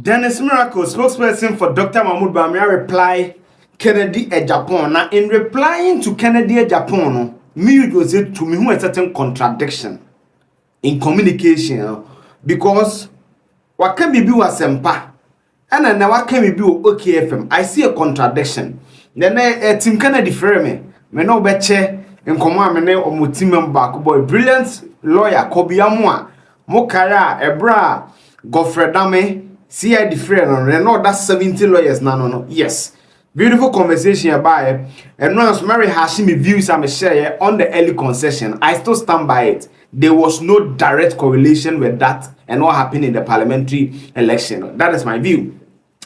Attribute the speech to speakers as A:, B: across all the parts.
A: Dennis Miracles, spokesperson for Dr. Mahamudu Bawumia, reply Kennedy Agyapong. Now, in replying to Kennedy Agyapong, me was it to me who a certain contradiction in communication because what can be was sempa and then what can be OKFM. I see a contradiction. Then Team Kennedy frame me no beche in command me or mutimum back boy brilliant lawyer Kobi Amwa Mokara Ebra Godfrey Dame. See, I different on no, that's 70 lawyers. No. Yes. Beautiful conversation about it. And once Mary Hashimi views I'm a share on the early concession, I still stand by it. There was no direct correlation with that and what happened in the parliamentary election. That is my view.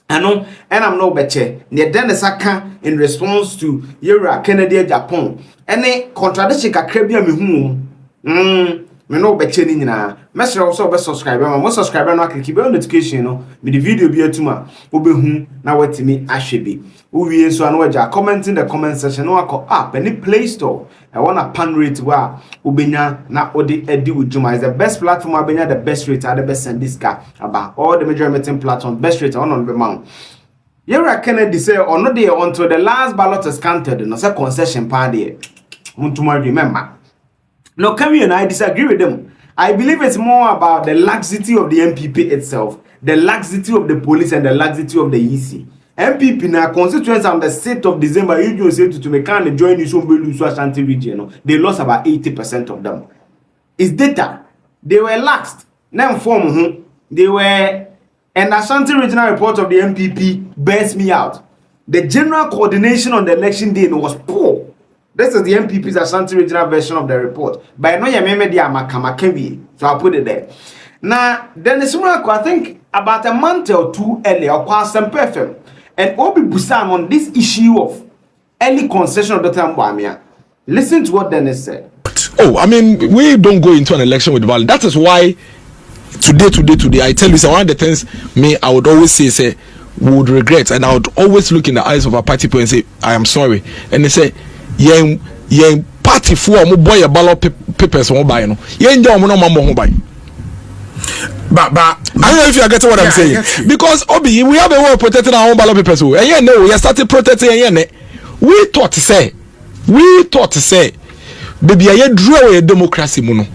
A: I know, and I'm no better. Near Dennis Aka in response to Kennedy Agyapong. Any contradiction can crabby me me no be cheni nyina message also be subscriber mo subscriber no click be notification no me the video bi atuma obehu na watimi ahwe bi uwie nso anu aja comment in the comment section no akọ app any Play Store I want a pan rate wa ubenya na odi edi ujuma is the best platform abenya the best rate at the best send this guy about all the major meeting platforms best rate on the mount. Kennedy say or no dey until the last ballot is counted no say concession pan there muntuma remember. No, Kemi and I disagree with them. I believe it's more about the laxity of the MPP itself, the laxity of the police, and the laxity of the EC. MPP now constituents on the 6th of December, you say to me, can join you so Ashanti region. They lost about 80% of them. It's data. They were laxed. Now form they were an Ashanti regional report of the MPP bears me out. The general coordination on the election day was poor. This is the MPP's Ashanti regional version of the report. But I know you remember the Amakamakevi, so I'll put it there. Now, Dennis Miracles, I think about a month or two earlier, FM, and Obi Busan on this issue of early concession of Dr. Bawumia. Listen to what Dennis said.
B: Oh, I mean, we don't go into an election with violence. That is why today, I tell you, so one of the things I would always say, we would regret, and I would always look in the eyes of a party people and say, I am sorry. And they say, yen party for mo boy ballot papers won buy no yen jam no mambo ho buy but I don't know if you are getting what I'm saying because Obi we have a way of protecting our own ballot papers and yeah no we are started protecting we thought to say baby I draw a democracy muno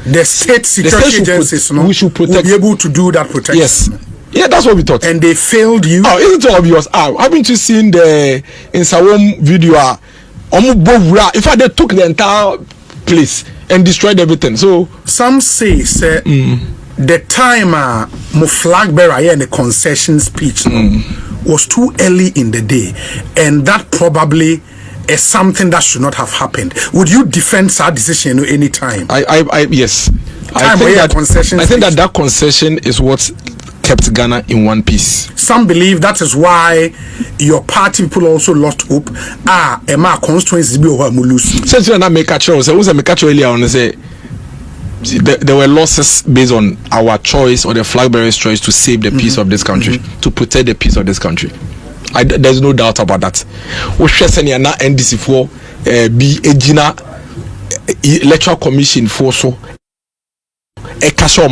C: the state security agencies
B: we should protect,
C: will be able to do that protection.
B: Yes. Yeah, that's what we thought.
C: And they failed you.
B: Oh, isn't it obvious? Haven't you seen the Insawam video? In fact, they took the entire place and destroyed everything. So
C: some say the time my flag bearer in the concession speech was too early in the day, and that probably is something that should not have happened. Would you defend that decision any time?
B: Yes. I think that concession is what kept Ghana in one piece.
C: Some believe that is why your party people also lost hope. Emma constituencies be over Mulus.
B: Since you not make a choice, was a make a choice earlier on say there were losses based on our choice or the flag bearer's choice to save the peace of this country, to protect the peace of this country. There's no doubt about that. We share senior na NDC for be a Gina electoral commission for so a casual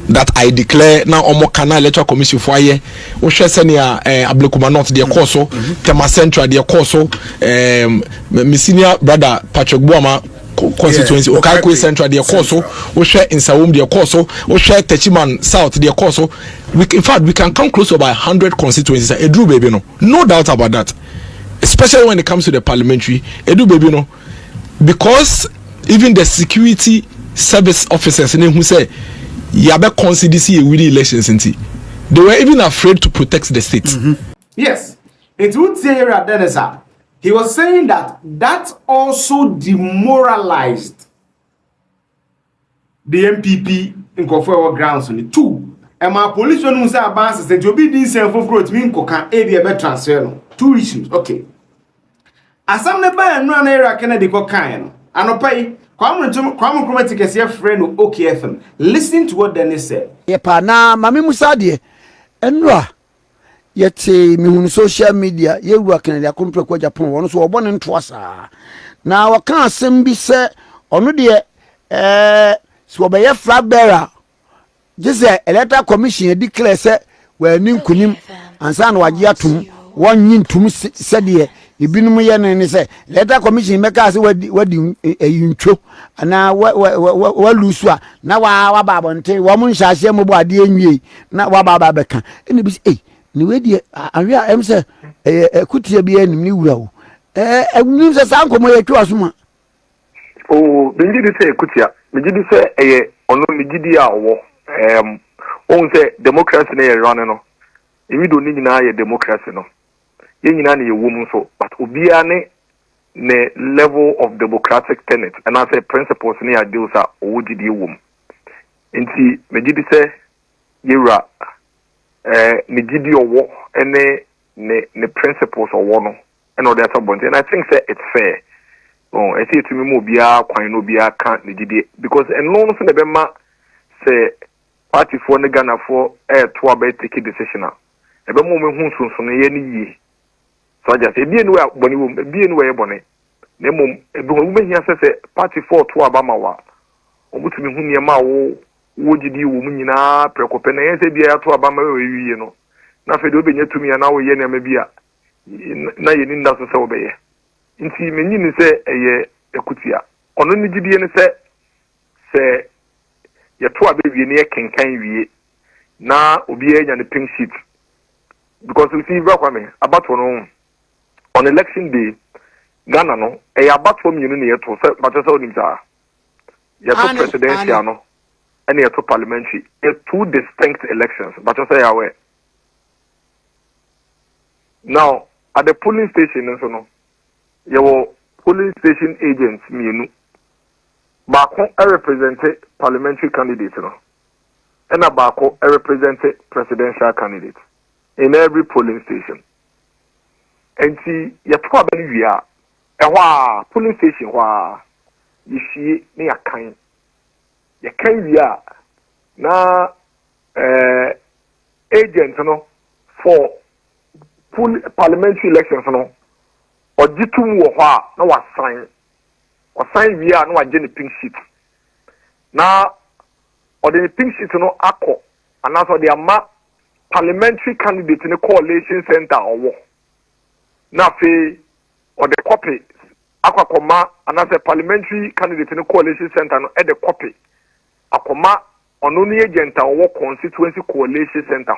B: that I declare now Omo Kana electoral commission for aye we share senior Ablekuma North their course Tema Central their course my senior brother Patrick Buama constituency Okakwe Central their course we share in Sawum their course we share Techiman South their course in fact we can come close to about 100 constituencies Edu baby no doubt about that, especially when it comes to the parliamentary Edu baby because even the security service officers who say Yabe concede see with the elections they were even afraid to protect the state.
A: Yes, it would say Denisa. He was saying that also demoralized the MPP in Kofowo grounds on the two. And my police when say advances that you be decent for growth mean kokan a transfer. Two issues. Okay. Asam ne ba enu na era Kennedy kokan no. Anopai Kwame Chromatic is your friend of OKFM. Listen to what Dennis said.
D: Yepa na mami Musa de enra yete mi social media ye ru Kennedy Agyapong Agyapong wono so obo ne ntoasa na waka asem bi se ono de so obeye flag bearer just electoral commission declare say wa ni nkunim ansa na wagye atum wonyi ntum sɛdeɛ ibinum yɛ ne sɛ letter commission meka sɛ wadi ayintwo ana wa lusu a na wa babonte wo mun hyase mo bo ade anwie na wa baba bɛka ɛna bi sɛ ni wedi awe a em sɛ kutia bi anim ni wura wo anim sɛ sankomo yɛ twa so ma
E: oh benji di sɛ kutia benji di sɛ ono megidi a wo on sɛ democracy na yɛ run no emi do ni nyina yɛ democracy no ye nyina na yɛ wom so but obia ne level of democratic tenet and I say principles ni ideals a owo gidi wom nti megidi sɛ yɛwura ne gidi owo ne principles owo no and all that about and I think say it's fair I see to me mo bia kwan no bia kan ne gidi because no so na be ma say party for ne Ghana for to about take decision a ebe mo me hu sunsun ne ye ni yi so I just ebi enu boni wo ebi enu we boni na mom ebi wo me hia se party for to abama wa omutumi hu ne ma wo gidi wo mu nyina prekope na ye se bia ya to abama we wiye no na fe de obenya tumi ya na wo ye ne ma bia na ye ni nda so se obeye nti menyi ni se eye ekutia ono ni gidi ne se ye to abewie ne ye kenkan wie na obi enya ne pink sheet because we see about one on election day Ghana no about 4 million ne yeto se but so nim sa yeto presidential no and yeto parliamentary two distinct elections but so ya we now at the polling station so no your polling station agents mienu baako represent parliamentary candidate no and a baako represent presidential candidate in every polling station. And see, you probably we are a polling station where you see me a kind. You can we are now agents for parliamentary elections or jitum wa no was sign we are no agenda pink sheet. Now or the pink sheet akko and also the ama parliamentary candidate in the coalition center or war. Now, or the copy, Aquacoma, and as a parliamentary candidate in the coalition center at the copy, Aquama, on only agent or war constituency coalition center.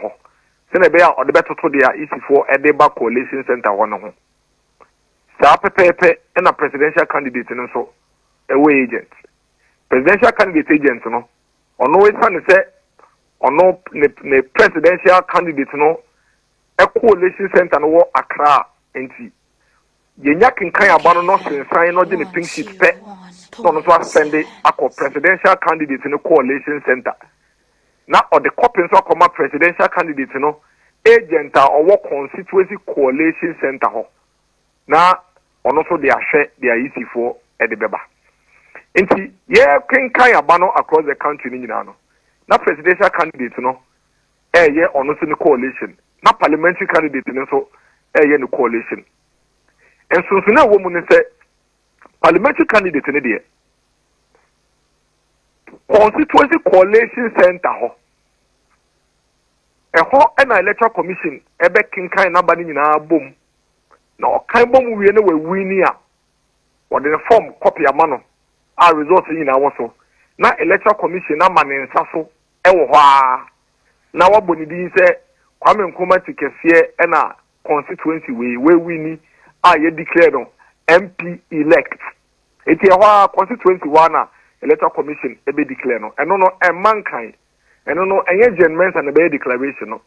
E: Senebea or the better to the easy for a deba coalition center one of them. Pepe and a presidential candidate and so away agent. Presidential candidate agent, no, or no, it's say. Or no, ne presidential candidate no a coalition center no Accra enti yenya kinkan abano no sensan no de ne pink sheet pe so no so send a presidential candidate no coalition center na or the copy so come presidential candidate no agent or constituency coalition center ho na ono so de ahwe de easy for e de beba enti ye kinkan abano across the country ni nyina no na presidential candidate no ye ono so ne coalition na parliamentary candidate no so ye ne coalition and so na wo mu ne say parliamentary candidate ne de constituency coalition center ho na electoral commission ebe kinkan na ba ni nyina bom na okan bom wie ne we wini a wo de form copy amano a results nyina wo so na electoral commission na manensa so ewo ho a na waboni din se Kwame Nkrumah tikefie na constituency we wini a ye declare no MP elect eti ho a constituency one na electoral commission ebe declare no eno no mankan eno no enye gentlemen and be declaration no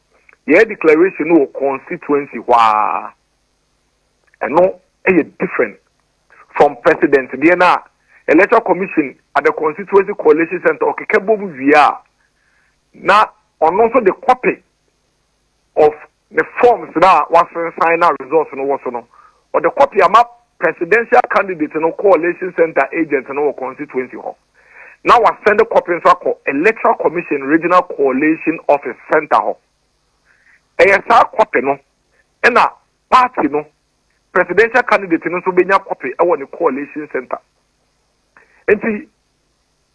E: ye declaration no constituency wa eno different from president dey na electoral commission at the constituency coalition center okekebobu via na ono so the copy of the forms that was sign out results no was no or the copy ama presidential candidate no coalition center agent no constituency ho now was send a copy so electoral commission regional coalition office center ho sa copy no na party no presidential candidate no so benya copy e wo the coalition center enti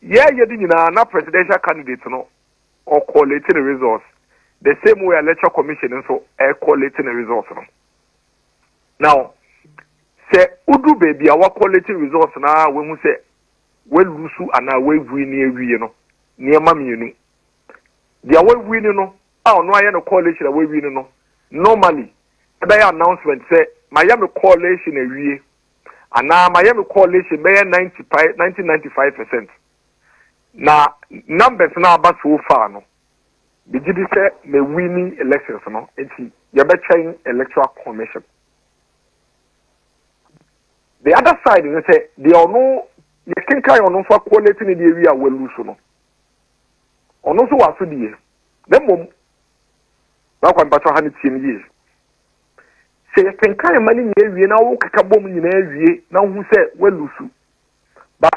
E: ye di nyina na presidential candidate no or collating the results the same way electoral commission nso collating the results no. Now say udu baby our collating results na when we say we lose and we win ewie no niema mienu dia we win no no aye no coalition we win no normally e be announcement say Miami coalition ewie and Miami coalition be 95% na numbers na about so far no be gidi say me winning elections no enti ye be chain electoral commission. The other side is say they are no you can carry on for coalition in the area we lose no ono so waso die dem mom na kwa mpacho ha ne tie years say you can carry money in area na wo kaka bom nyina awie na hu say we lose but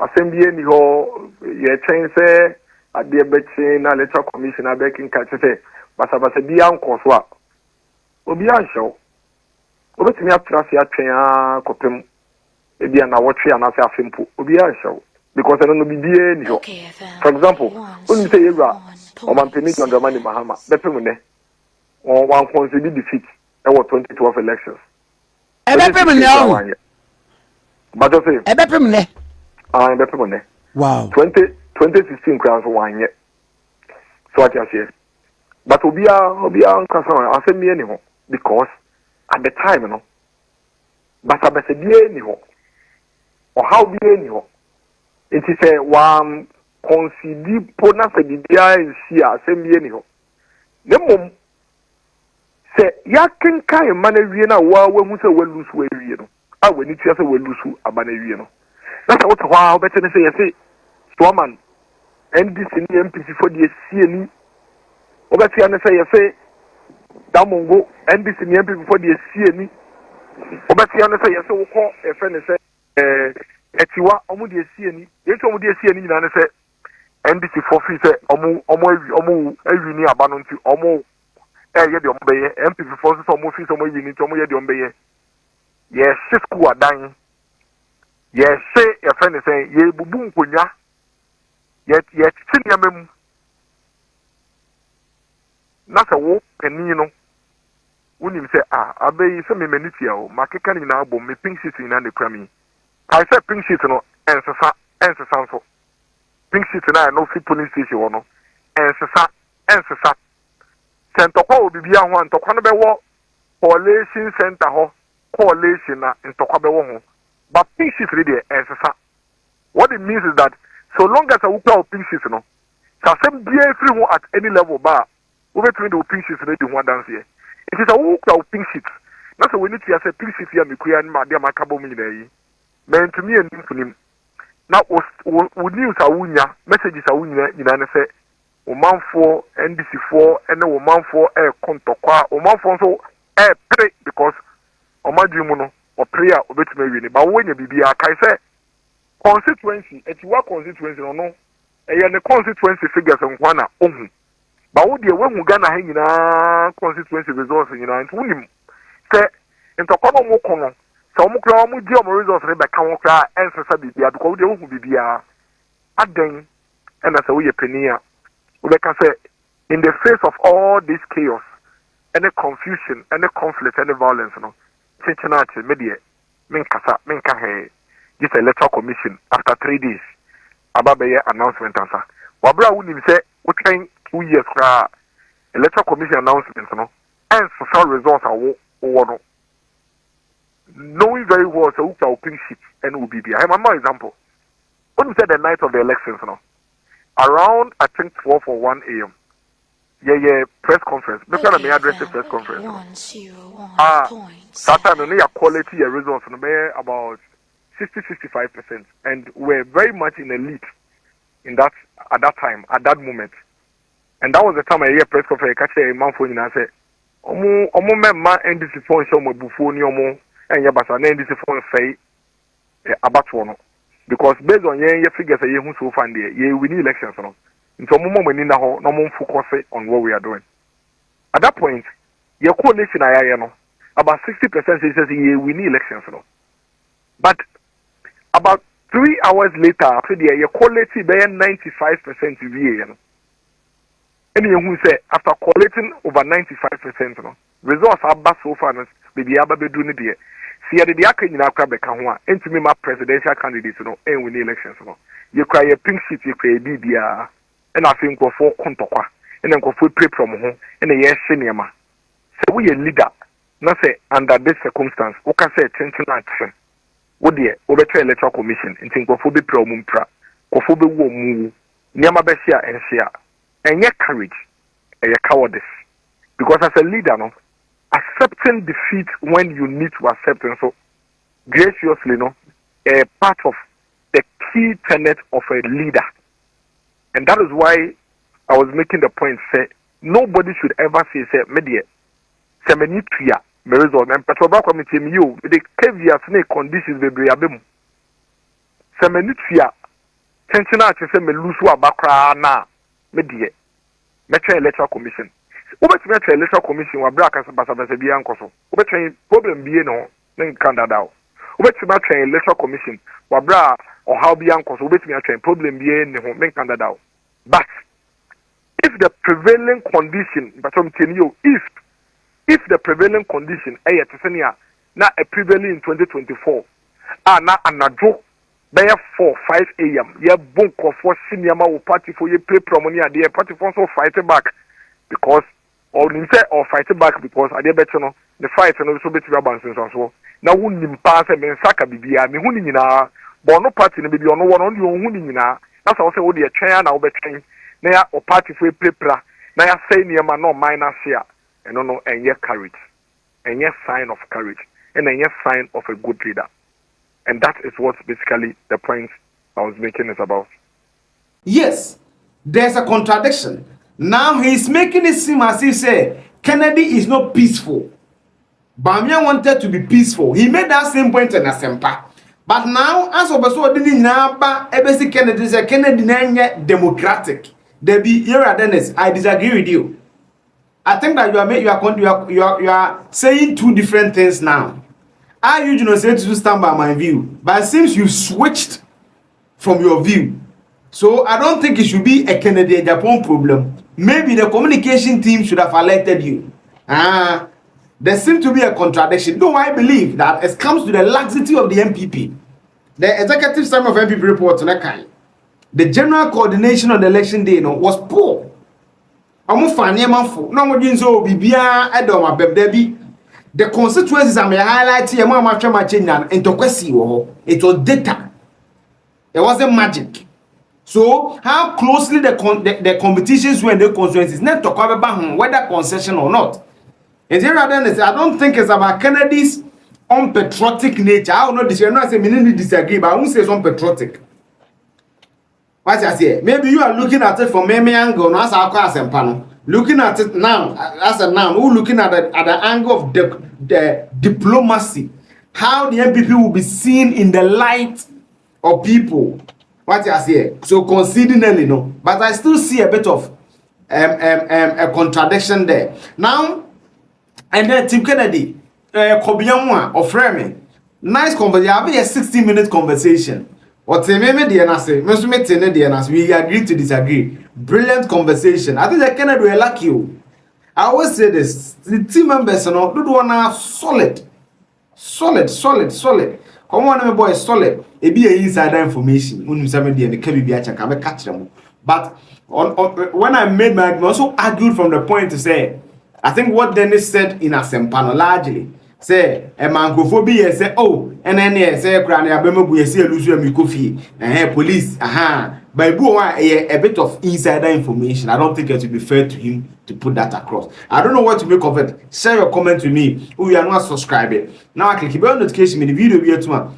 E: assembly ni ho ye train say ade bechi na electoral commission abekin ka say basa bia nkoso a obi anhyew obetimi atrase atwen akopem ebia na wotwe anase afempo obi anhyew because I don't know BBA ni ho. For example, when you say Yura or Mampeni John Mahama, Bepemune or one concede defeat in 2012 elections.
D: Ebepemune.
E: But I say
D: Ebepemune.
E: Bepemune.
D: Wow.
E: 2016 crowns one yet. So I can say. But Obia Nkasa, I say me anyhow because at the time, you know, but I say be anyhow or how be anyhow. It is a one concede pona se bibia ensi assembly ni ho. Ne mom se ya kenka e mana wie na wa hu se we lusu we wie no. A we ni tia se we lusu abana wie no. Na se wote hwa obete ne se ye se Storman NDC ni MPC for the CNI. Obete ya ne se ye se Damongo NDC ni MPC for the CNI. Obete ya ne se ye se wo ko e fe ne se etiwa omu de CNI yetu omu de CNI nyina ne se NDC for free se omu awi ni aba no nti omu ye de omu beye MPP for so omu free so omu awi ni nti omu ye de omu beye ye school adan ye se ye fe ne se ye bubu nkonya ye tini amem na se wo pani no wonim se abeyi se me maniti a o makeka ni na abom me pink sheet ni na ne krami. I said pink sheet no ensesa so pink sheet na no fit police station wo no ensesa sentokwa obibia ho antokwa no be wo coalition center ho coalition na ntokwa be wo ho but pink sheet re dey ensesa. What it means is that so long as a wuka pink sheet no sasem bia free ho at any level ba we between the pink sheet re dey ho dance here it is a wuka pink sheet na so we need to say pink sheet ya mekuya ni ma dia makabo mu nyina yi men to me and him now would news awunya messages awunya nyina ne se o manfo NDC4 ene o manfo kontokwa o manfo so pray because o madwemu no o prayer obetuma wi ni ba wo nya bibia kai se constituency etiwa constituency no eye ne constituency figures nkwa na ohu ba wo de wehu Ghana ha nyina constituency results nyina nti wonim se ntokwa no mo kono so mo kra mo di o results re be ka wo kra ensesa bibia because we dey bibia aden and as we penia we can say in the face of all this chaos any confusion any conflict any violence no chinchinachi media minka he this electoral commission after 3 days ababe announcement answer wabra woni say we train 2 years kra electoral commission announcement no and social results are wo no knowing very well so who can pink sheet and will be there. I have an example. When we said the night of the elections, around I think 12 or 1 a.m. Yeah, press conference. Maybe I may address the press conference. That time the quality results about 60-65%, and we're very much in the lead in that at that time, at that moment. And that was the time I hear press conference. I catch a man phone and I say, "Omo member NDC phone show my bufoni omo." And yabasa na ndisi phone say about one because based on your figures ye hu so far there ye win elections no nti omo mani na ho no mo focus on what we are doing at that point ye coalition ayaye no about 60% says ye win elections no but about 3 hours later after the ye coalition be 95% vie no Any who say after collating over 95%, no results are bad so far. Maybe Abba be doing it. See, the Aka in Akra Bekanwa, and to me, my presidential candidates, and win the elections. You cry a pink sheet, you cry a BBR, and I think for Kontokwa, and then go full pay from home, and a yes, cinema. So we a leader, not say under this circumstance, who can say attention action. What dear, over to electoral commission, and think of Phoebe Promumpra, or Phoebe Womu, Niamabesia and Shia, and yet courage, and your cowardice. Because as a leader, no. Accepting defeat when you need to accept and so graciously, a part of the key tenet of a leader. And that is why I was making the point, say, nobody should ever say, media, semenituya, merizon, and Petroba committee, you, the caveat, snake conditions, the briabim. Semenituya, tensional to say, melusu abakra na, media, Metro Electoral Commission. Ubetime to electoral commission wa bra kasa basa bi ankoso ubetime problem bi no nen kandada o ubetime to electoral commission wa bra o how bi ankoso ubetime to problem bi ne ho nen kandada o but if the prevailing condition but I'm telling you if the prevailing condition to senia na a prevailing in 2024 na anadwo by 4-5 am ye bonko for senior ma wo party for ye play promo ni ade party for so fight back because or you say or fight back because I did better no the fight and also better balances and so now wouldn't pass and saka bibia me huni nyina but no party no be on one on your huni nyina that's also what the train now be train na or party for play pra na ya say near no minus share and no and your courage and your sign of courage and your sign of a good leader, and that is what basically the point I was making is about.
A: Yes, there's a contradiction. Now he's making it seem as if say Kennedy is not peaceful. Bawumia wanted to be peaceful. He made that same point in Asempa. But now, as Obaso didn't know, Ebesi Kennedy said Kennedy is democratic. There be here Dennis. I disagree with you. I think that you are saying two different things now. I usually say to stand by my view, but it seems you switched from your view. So I don't think it should be a Kennedy Agyapong problem. Maybe the communication team should have alerted you. There seems to be a contradiction. Though I believe that it comes to the laxity of the MPP. The executive summary of MPP report on that kind. The general coordination on the election day was poor. The constituencies I may highlight here, it was data. It wasn't magic. So, how closely the competitions were in the constituencies, not to cover whether concession or not. And here I don't think it's about Kennedy's unpatriotic nature. I will not disagree, but I won't say it's unpatriotic. What I say? Maybe you are looking at it from a angle, as our class and panel. Looking at it now, as a now, we're looking at the angle of the diplomacy. How the MPP will be seen in the light of people. What I say? So concedingly, no. But I still see a bit of a contradiction there. Now, and then Tim Kennedy, Kobianwa or Frame, nice conversation. Have a 60-minute conversation. What we agree to disagree. Brilliant conversation. I think that Kennedy will like you. I always say this: the team members, do one solid. Come on, my boy, solid. It be insider information. But when I made my argument, I also argued from the point to say, I think what Dennis said in Asempano largely say a mangrophobia say, oh, and then say cranny abemabu say lose police, by a bit of insider information. I don't think it would be fair to him to put that across. I don't know what to make of it. Share your comment with me. Who you are not subscribing. Now I click the bell notification in the video be to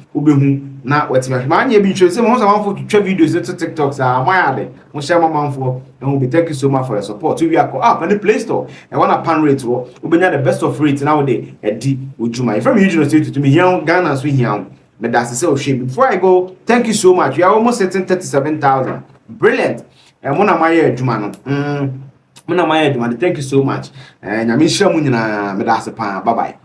A: now what's my man you be sure say once I want to share videos into TikToks my share my man for and we'll be thank you so much for your support. We are up on the Play Store and one pan rate we'll be the best of rates nowadays at D with my from you say to me here Ghana as we here. But that's the shape. Before I go, thank you so much. We are almost hitting 37,000. Brilliant. And one of my Jumano. Thank you so much. And I'm in Shamunina Medasa. Bye bye.